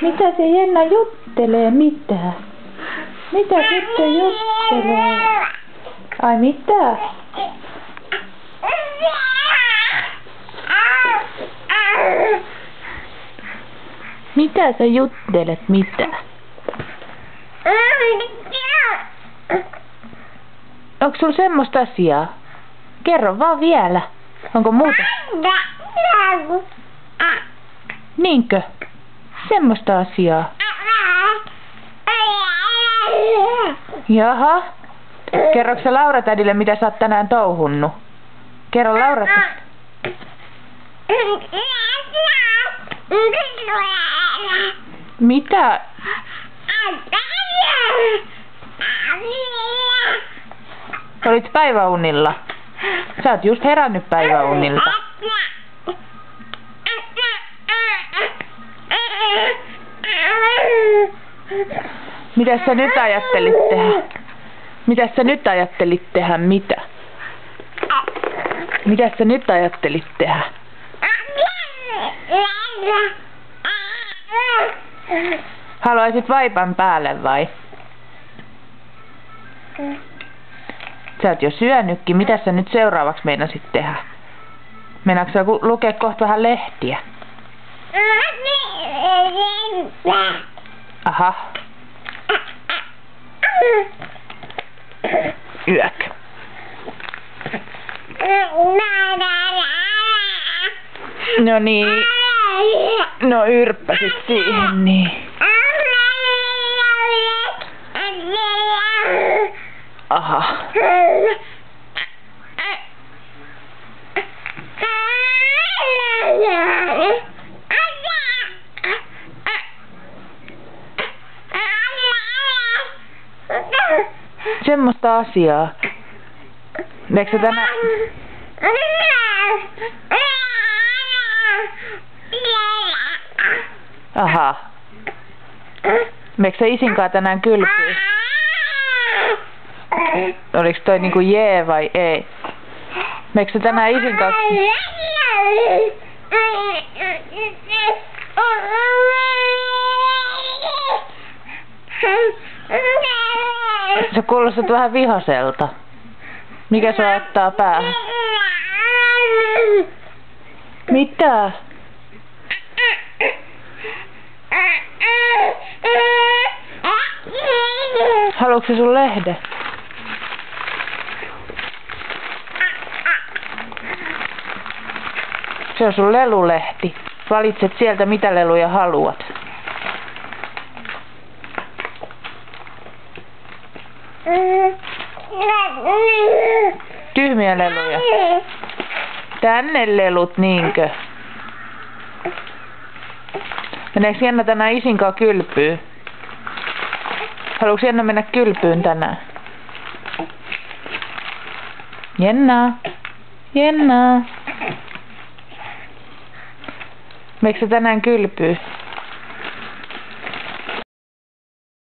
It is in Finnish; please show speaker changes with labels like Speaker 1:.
Speaker 1: Mitä se Jenna juttelee? Mitä? Mitä tyttö juttelee? Ai mitä? Mitä sä juttelet? Mitä? Onko sulla semmoista asiaa? Kerro vaan vielä. Onko muuta? Niinkö? Semmoista asiaa. Jaha. Kerroksä Laura-tädille, mitä sä oot tänään touhunnut? Kerro Laura. Mitä? Olit päiväunilla. Sä oot just herännyt päiväunilta. Mitäs sä nyt ajattelit tehdä? Mitäs sä nyt ajattelit tehdä? Mitä? Mitäs sä nyt ajattelit tehdä? Haluaisit vaipan päälle vai? Sä oot jo syönytkin. Mitä sä nyt seuraavaksi meinasit tehdä? Meinaatko sä lukea kohta vähän lehtiä? Aha. Yök. No niin. No yrppäsit siihen niin. Aha. Semmoista asiaa. Meneekö tänään? Aha. Meneekö sä isinkaan tänään kylpyyn? Oliko toi niinku jee vai ei? Meneekö sä tänään isinkaan? Sä kuulostat vähän vihaselta. Mikä sua ottaa päähän? Mitä? Haluatko se sun lehde? Se on sun lelulehti. Valitset sieltä mitä leluja haluat. Tyhmiä leluja. Tänne lelut, niinkö? Meneekö Jenna tänään isinkaan kylpyyn? Haluatko Jenna mennä kylpyyn tänään? Jenna? Jenna? Meneekö sä tänään kylpyyn?